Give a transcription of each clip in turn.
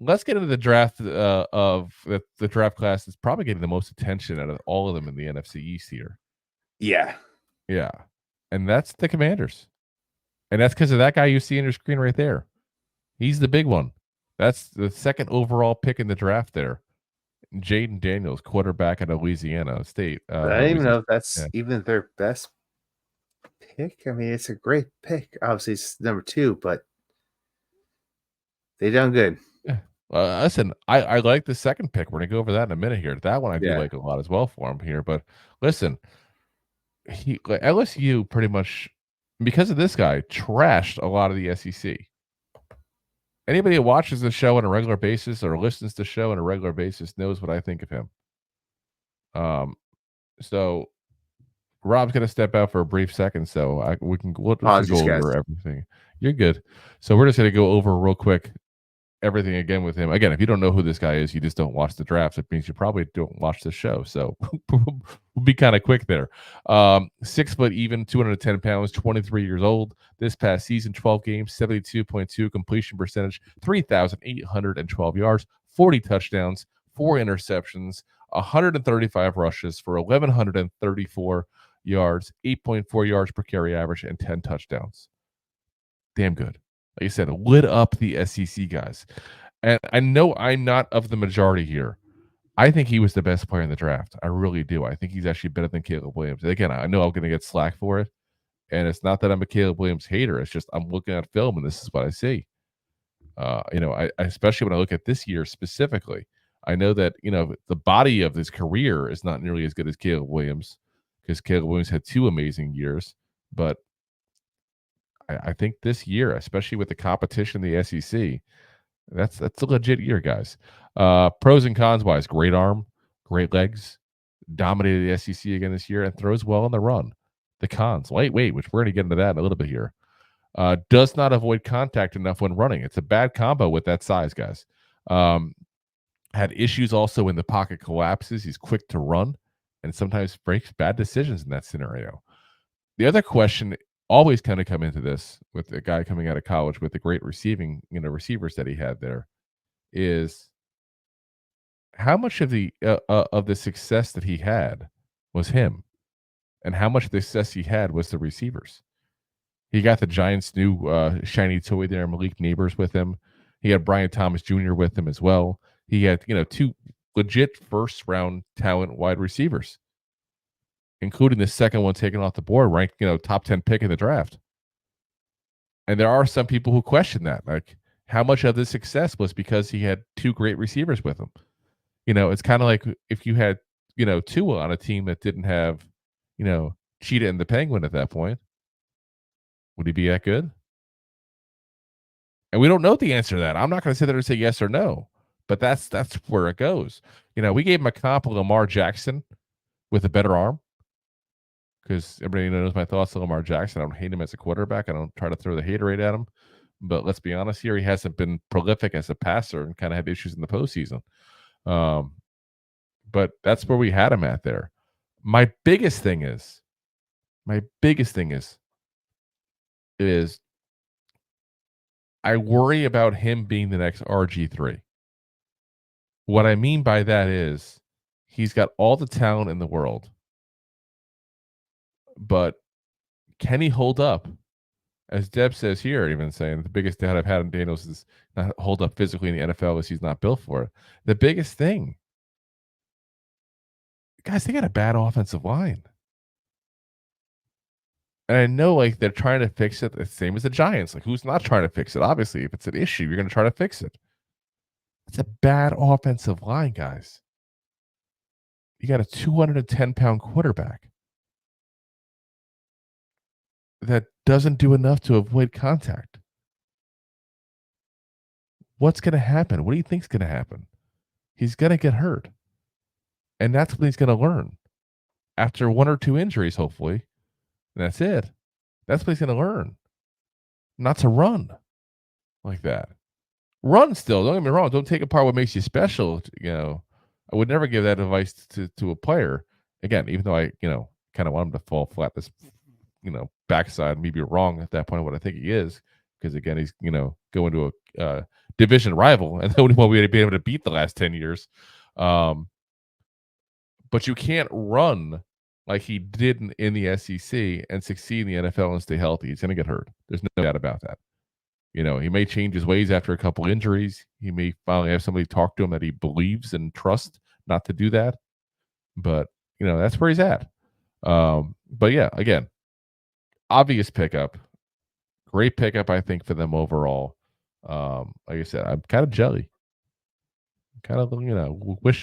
let's get into the draft of the draft class that's probably getting the most attention out of all of them in the NFC East here. Yeah. Yeah. And that's the Commanders. And that's because of that guy you see on your screen right there. He's the big one. That's the second overall pick in the draft there. Jayden Daniels, quarterback at Louisiana State. I don't even know if that's yeah. even their best pick. I mean, it's a great pick. Obviously, it's number 2, but they done good. Yeah. Listen, I like the second pick. We're gonna go over that in a minute here. That one I do Yeah. like a lot as well for him here. But listen, LSU pretty much because of this guy trashed a lot of the SEC. Anybody who watches the show on a regular basis or listens to the show on a regular basis knows what I think of him. So Rob's gonna step out for a brief second, so we'll just go over everything. You're good. So we're just gonna go over real quick everything again with him. Again, if you don't know who this guy is, you just don't watch the drafts. It means you probably don't watch the show. So we'll be kind of quick there. 6 foot even, 210 pounds, 23 years old. This past season, 12 games, 72.2 completion percentage, 3,812 yards, 40 touchdowns, 4 interceptions, 135 rushes for 1,134 yards, 8.4 yards per carry average, and 10 touchdowns. Damn good. Like I said, lit up the SEC guys. And I know I'm not of the majority here. I think he was the best player in the draft. I really do. I think he's actually better than Caleb Williams. And again, I know I'm going to get slack for it. And it's not that I'm a Caleb Williams hater. It's just I'm looking at film and this is what I see. I especially when I look at this year specifically, I know that, the body of his career is not nearly as good as Caleb Williams because Caleb Williams had 2 amazing years. But I think this year, especially with the competition in the SEC, that's a legit year, guys. Pros and cons wise, great arm, great legs, dominated the SEC again this year, and throws well on the run. The cons, lightweight, which we're going to get into that in a little bit here. Does not avoid contact enough when running. It's a bad combo with that size, guys. Had issues also when the pocket collapses. He's quick to run and sometimes makes bad decisions in that scenario. The other question always kind of come into this with a guy coming out of college with the great receivers that he had there is how much of the success that he had was him and how much of the success he had was the receivers. He got the Giants' new shiny toy there, Malik Neighbors, with him. He had Brian Thomas Jr. with him as well. He had, 2 legit first-round talent wide receivers, including the second one taken off the board, ranked, top 10 pick in the draft. And there are some people who question that, like how much of the success was because he had 2 great receivers with him. It's kind of like if you had, Tua on a team that didn't have, Cheetah and the Penguin at that point. Would he be that good? And we don't know the answer to that. I'm not going to sit there and say yes or no, but that's where it goes. We gave him a comp of Lamar Jackson with a better arm because everybody knows my thoughts on Lamar Jackson. I don't hate him as a quarterback. I don't try to throw the haterade at him. But let's be honest here, he hasn't been prolific as a passer and kind of had issues in the postseason. But that's where we had him at there. My biggest thing is I worry about him being the next RG3. What I mean by that is he's got all the talent in the world, but can he hold up? As Deb says here, even saying the biggest doubt I've had in Daniels is not hold up physically in the NFL as he's not built for it. The biggest thing, guys, they got a bad offensive line. And I know, like, they're trying to fix it the same as the Giants. Like, who's not trying to fix it? Obviously, if it's an issue, you're going to try to fix it. It's a bad offensive line, guys. You got a 210-pound quarterback that doesn't do enough to avoid contact. What's going to happen? What do you think's going to happen? He's going to get hurt. And that's what he's going to learn. After 1 or 2 injuries, hopefully. And that's it. That's what he's going to learn. Not to run like that. Run still. Don't get me wrong. Don't take apart what makes you special. I would never give that advice to a player. Again, even though I, kind of want him to fall flat this, backside, maybe wrong at that point what I think he is. because again, he's going to a division rival and the only one we'd be able to beat the last 10 years. But you can't run like he did in the SEC and succeed in the NFL and stay healthy. He's going to get hurt. There's no doubt about that. He may change his ways after a couple injuries. He may finally have somebody talk to him that he believes and trusts not to do that. But, that's where he's at. But yeah, again, obvious pickup. Great pickup, I think, for them overall. Like I said, I'm kind of jelly. Kind of,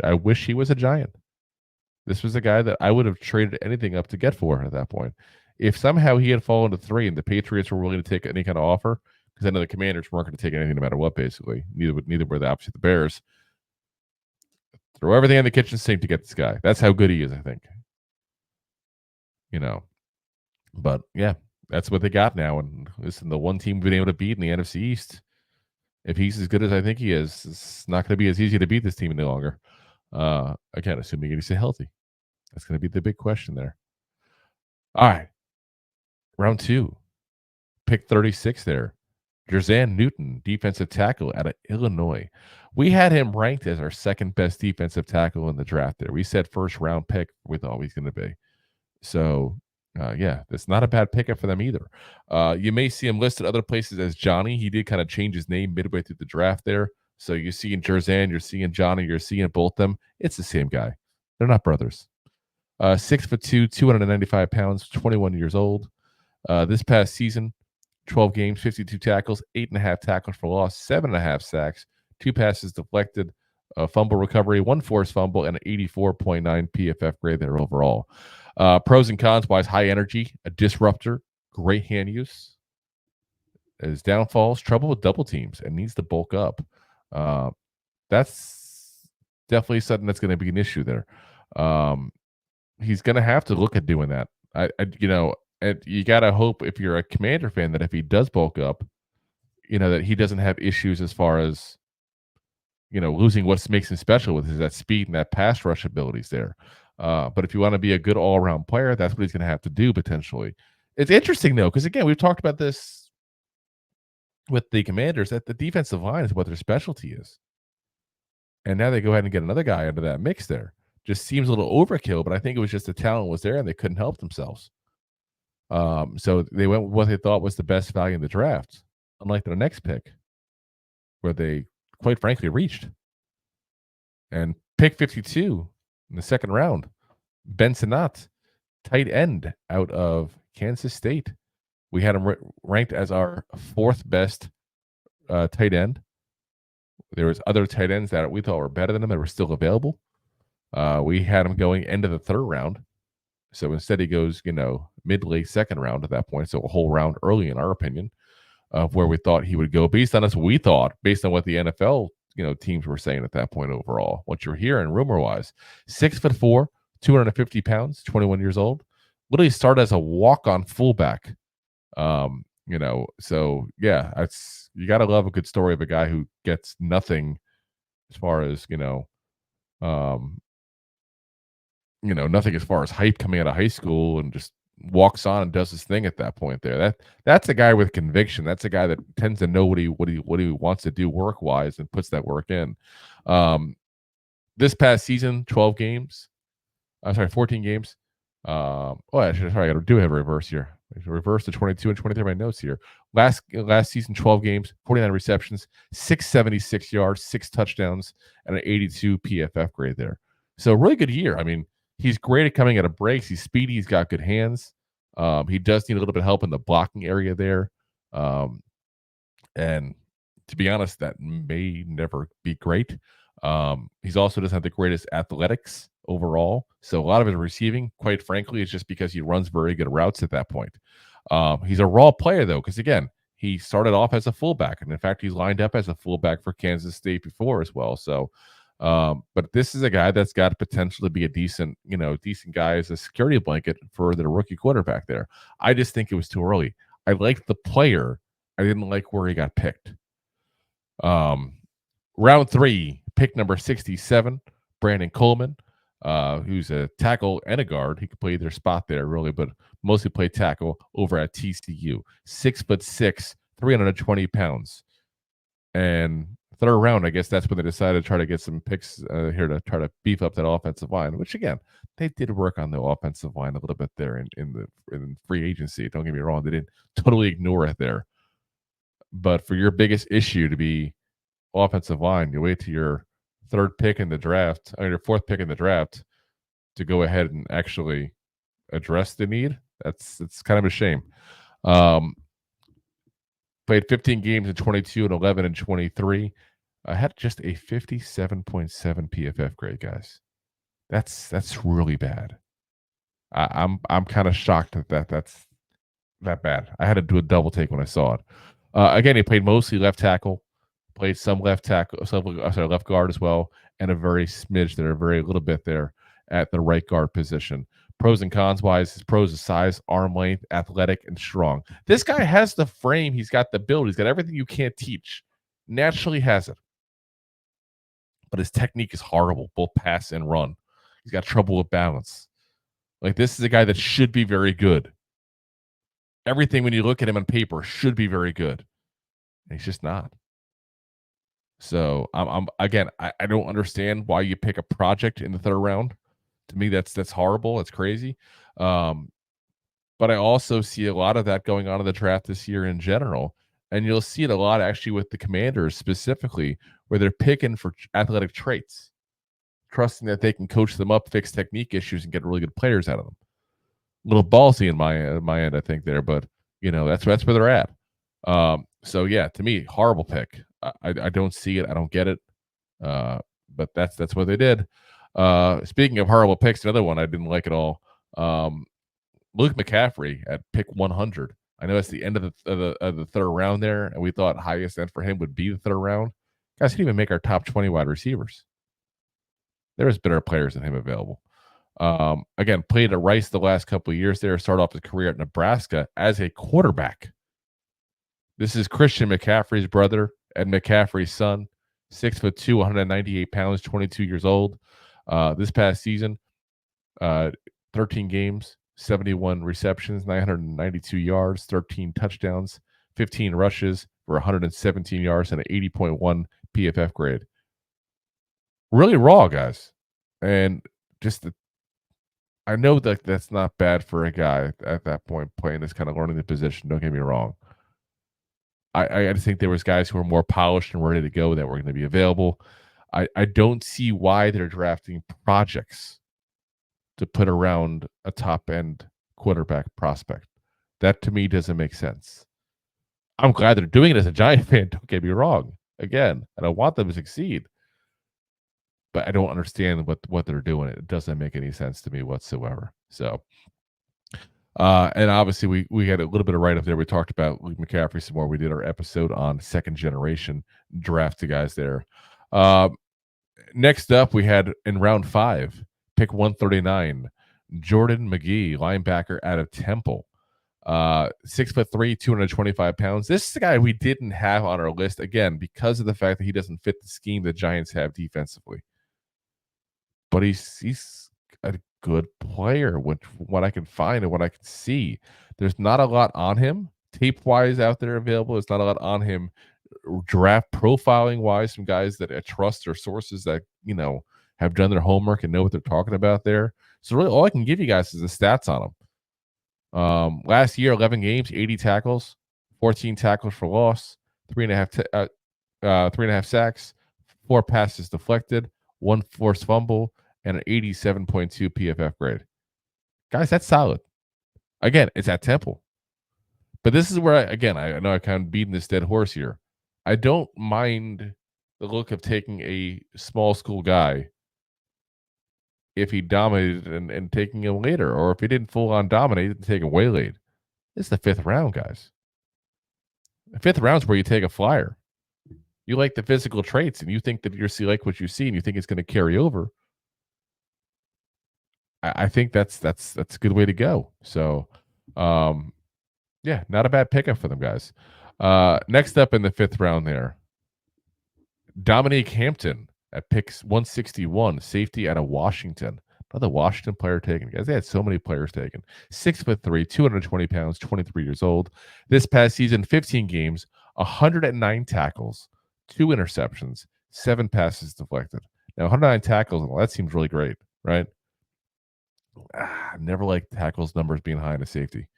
I wish he was a Giant. This was a guy that I would have traded anything up to get for at that point. If somehow he had fallen to 3 and the Patriots were willing to take any kind of offer, because I know the Commanders weren't going to take anything no matter what, basically. Neither were obviously the Bears. Throw everything in the kitchen sink to get this guy. That's how good he is, I think. But yeah, that's what they got now. And listen, the one team we've been able to beat in the NFC East, if he's as good as I think he is, it's not going to be as easy to beat this team any longer. Again, assuming he's healthy. That's going to be the big question there. All right. Round 2. Pick 36 there. Jer'Zhan Newton, defensive tackle out of Illinois. We had him ranked as our second best defensive tackle in the draft there. We said first round pick we thought he's going to be. So, yeah, that's not a bad pickup for them either. You may see him listed other places as Johnny. He did kind of change his name midway through the draft there. So you're seeing Jer'Zhan, you're seeing Johnny, you're seeing both them. It's the same guy. They're not brothers. 6'2", 295 pounds, 21 years old. This past season, 12 games, 52 tackles, 8.5 tackles for loss, 7.5 sacks, 2 passes deflected, fumble recovery, 1 forced fumble, and an 84.9 PFF grade there overall. Pros and cons wise, high energy, a disruptor, great hand use. His downfalls, trouble with double teams, and needs to bulk up. That's definitely something that's going to be an issue there. He's going to have to look at doing that. And you got to hope if you're a Commander fan that if he does bulk up, that he doesn't have issues as far as, losing what makes him special with that speed and that pass rush abilities there. But if you want to be a good all-around player, that's what he's going to have to do potentially. It's interesting, though, because, again, we've talked about this with the Commanders, that the defensive line is what their specialty is. And now they go ahead and get another guy into that mix there. Just seems a little overkill, but I think it was just the talent was there and they couldn't help themselves. So they went with what they thought was the best value in the draft, unlike their next pick, where they, quite frankly, reached. And pick 52 in the second round, Ben Sinnott, tight end out of Kansas State. We had him ranked as our 4th best tight end. There was other tight ends that we thought were better than him that were still available. We had him going end of the 3rd round. So instead he goes, mid-late 2nd round at that point. So a whole round early, in our opinion, of where we thought he would go based on based on what the NFL, teams were saying at that point overall. What you're hearing rumor-wise, 6'4", 250 pounds, 21 years old. Literally started as a walk-on fullback. So yeah, you got to love a good story of a guy who gets nothing as far as, nothing as far as hype coming out of high school and just walks on and does his thing at that point there. That's a guy with conviction. That's a guy that tends to know what he wants to do work wise and puts that work in. This past season, 14 games. I got to do have a reverse here. Reverse to 22 and 23 my notes here. Last season, 12 games, 49 receptions, 676 yards, 6 touchdowns, and an 82 PFF grade there. So really good year. I mean, he's great at coming out of breaks. He's speedy. He's got good hands. He does need a little bit of help in the blocking area there. And to be honest, that may never be great. He's also doesn't have the greatest athletics overall. So a lot of his receiving, quite frankly, is just because he runs very good routes at that point. He's a raw player, though, because, again, he started off as a fullback. And, in fact, he's lined up as a fullback for Kansas State before as well. So, but this is a guy that's got potential to be a decent guy as a security blanket for the rookie quarterback there. I just think it was too early. I liked the player. I didn't like where he got picked. Round 3, pick number 67, Brandon Coleman, who's a tackle and a guard. He could play either spot there, really, but mostly play tackle over at TCU. 6'6", 320 pounds. And third round, I guess that's when they decided to try to get some picks here to try to beef up that offensive line, which again, they did work on the offensive line a little bit there in free agency. Don't get me wrong. They didn't totally ignore it there. But for your biggest issue to be offensive line, you wait to your third pick in the draft, or your fourth pick in the draft to go ahead and actually address the need. It's kind of a shame. Played 15 games in 22 and 11 and 23. I had just a 57.7 PFF grade, guys. That's really bad. I'm kind of shocked that that's that bad. I had to do a double take when I saw it. Again, he played mostly left tackle, played some left tackle, left guard as well, and a very smidge there, a very little bit there at the right guard position. Pros and cons wise, his pros is size, arm length, athletic, and strong. This guy has the frame. He's got the build. He's got everything you can't teach. Naturally has it. But his technique is horrible, both pass and run. He's got trouble with balance. Like, this is a guy that should be very good. Everything when you look at him on paper should be very good. And he's just not. So I'm again, I don't understand why you pick a project in the third round. To me, that's horrible. It's crazy. But I also see a lot of that going on in the draft this year in general. And you'll see it a lot actually with the Commanders specifically, where they're picking for athletic traits, trusting that they can coach them up, fix technique issues, and get really good players out of them. A little ballsy in my end, I think there, but that's where they're at. So yeah, to me, horrible pick. I don't see it. I don't get it. But that's what they did. Speaking of horrible picks, another one I didn't like at all. Luke McCaffrey at pick 100. I know it's the end of the third round there, and we thought highest end for him would be the third round. Guys didn't even make our top 20 wide receivers. There's better players than him available. Again, played at Rice the last couple of years there, started off his career at Nebraska as a quarterback. This is Christian McCaffrey's brother, Ed McCaffrey's son, 6'2", 198 pounds, 22 years old. This past season, 13 games, 71 receptions, 992 yards, 13 touchdowns, 15 rushes for 117 yards and an 80.1 PFF grade. Really raw, guys. And I know that that's not bad for a guy at that point playing this kind of learning the position. Don't get me wrong. I just think there was guys who were more polished and ready to go that were going to be available. I don't see why they're drafting projects to put around a top-end quarterback prospect. That, to me, doesn't make sense. I'm glad they're doing it as a Giant fan. Don't get me wrong. Again, I don't want them to succeed. But I don't understand what they're doing. It doesn't make any sense to me whatsoever. So, and obviously we had a little bit of write-up there. We talked about Luke McCaffrey some more. We did our episode on second-generation draft guys there. Next up, we had in round 5, pick 139, Jordan McGee, linebacker out of Temple. 6'3", 225 pounds. This is the guy we didn't have on our list, again, because of the fact that he doesn't fit the scheme the Giants have defensively. But he's a good player, which what I can find and what I can see. There's not a lot on him, tape-wise out there available. There's not a lot on him draft profiling-wise, some guys that I trust or sources that, have done their homework and know what they're talking about there. So really all I can give you guys is the stats on him. Last year, 11 games, 80 tackles, 14 tackles for loss, 3.5 sacks, 4 passes deflected, 1 forced fumble, and an 87.2 PFF grade. Guys, that's solid. Again, it's at Temple. But this is where, I know I kind of beating this dead horse here. I don't mind the look of taking a small school guy if he dominated and taking him later, or if he didn't full-on dominate and take him way late. This is the 5th round, guys. The 5th round is where you take a flyer. You like the physical traits, and you think that you like what you see, and you think it's going to carry over. I think that's a good way to go. So, yeah, not a bad pickup for them, guys. Next up in the 5th round there, Dominique Hampton at pick 161, safety out of Washington. Another Washington player taken. Guys, they had so many players taken. 6'3", 220 pounds, 23 years old. This past season, 15 games, 109 tackles, 2 interceptions, 7 passes deflected. Now, 109 tackles, well, that seems really great, right? I never liked tackles numbers being high in a safety.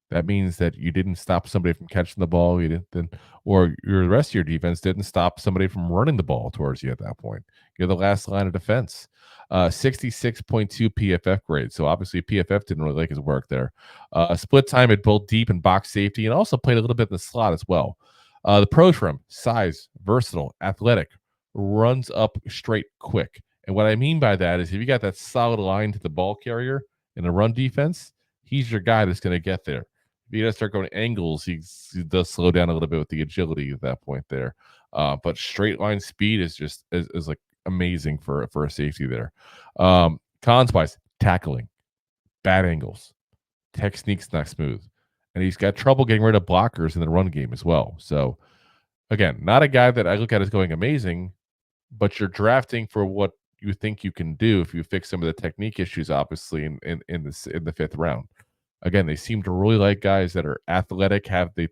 That means that you didn't stop somebody from catching the ball. You didn't, or the rest of your defense didn't stop somebody from running the ball towards you at that point. You're the last line of defense. 66.2 PFF grade. So obviously PFF didn't really like his work there. Split time at both deep and box safety, and also played a little bit in the slot as well. The pros for him: size, versatile, athletic, runs up straight quick. And what I mean by that is if you got that solid line to the ball carrier in the run defense, he's your guy that's going to get there. If you got to start going angles, he does slow down a little bit with the agility at that point there. But straight line speed is just is like amazing for a safety there. Cons wise, tackling, bad angles, technique's not smooth, and he's got trouble getting rid of blockers in the run game as well. So again, not a guy that I look at as going amazing, but you're drafting for what you think you can do if you fix some of the technique issues, obviously in the 5th round. Again, they seem to really like guys that are athletic, have the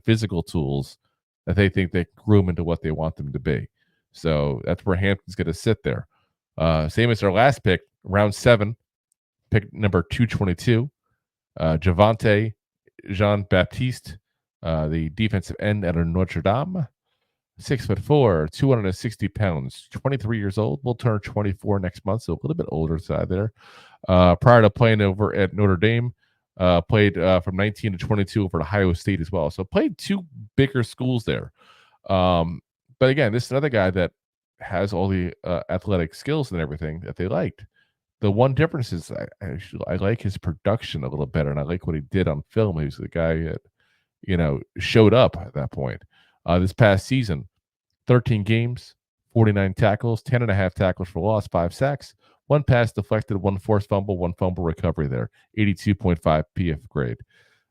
physical tools that they think they groom into what they want them to be. So that's where Hampton's going to sit there. Same as their last pick, round 7, pick number 222, Javante Jean-Baptiste, the defensive end out of Notre Dame. 6'4", 260 pounds, 23 years old. Will turn 24 next month, so a little bit older side there. Prior to playing over at Notre Dame, played from 19 to 22 over at Ohio State as well. So played 2 bigger schools there. But again, this is another guy that has all the athletic skills and everything that they liked. The one difference is I like his production a little better, and I like what he did on film. He was the guy that showed up at that point. This past season, 13 games, 49 tackles, 10.5 tackles for loss, 5 sacks, 1 pass deflected, 1 forced fumble, 1 fumble recovery there, 82.5 PF grade.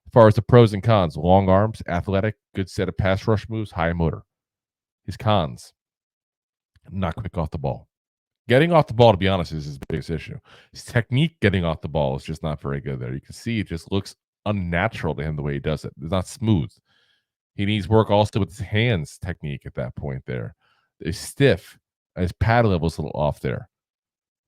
As far as the pros and cons, long arms, athletic, good set of pass rush moves, high motor. His cons, not quick off the ball. Getting off the ball, to be honest, is his biggest issue. His technique getting off the ball is just not very good there. You can see it just looks unnatural to him the way he does it. It's not smooth. He needs work also with his hands technique at that point there. It's stiff. His pad level's a little off there.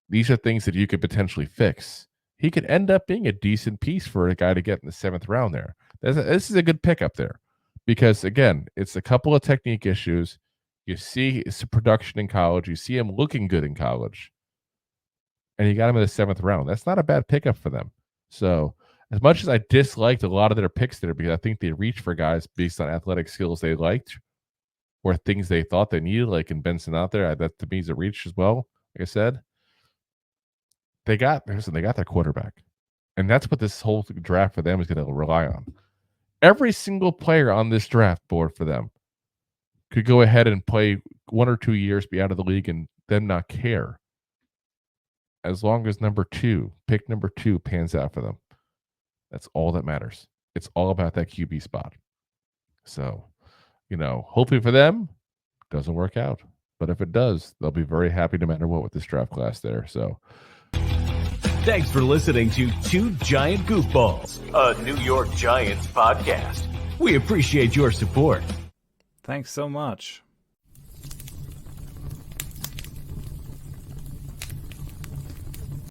These are things that you could potentially fix. He could end up being a decent piece for a guy to get in the 7th round there. This is a good pickup there because, again, it's a couple of technique issues. You see his production in college. You see him looking good in college. And you got him in the 7th round. That's not a bad pickup for them. So as much as I disliked a lot of their picks there because I think they reached for guys based on athletic skills they liked or things they thought they needed, like in Ben Sinnott out there, that to me is a reach as well. Like I said, they got their quarterback. And that's what this whole draft for them is going to rely on. Every single player on this draft board for them could go ahead and play 1 or 2 years, be out of the league, and then not care. As long as pick number 2 pans out for them. That's all that matters. It's all about that QB spot. So, hopefully for them, it doesn't work out. But if it does, they'll be very happy no matter what with this draft class there. So, thanks for listening to 2 Giant Goofballs, a New York Giants podcast. We appreciate your support. Thanks so much.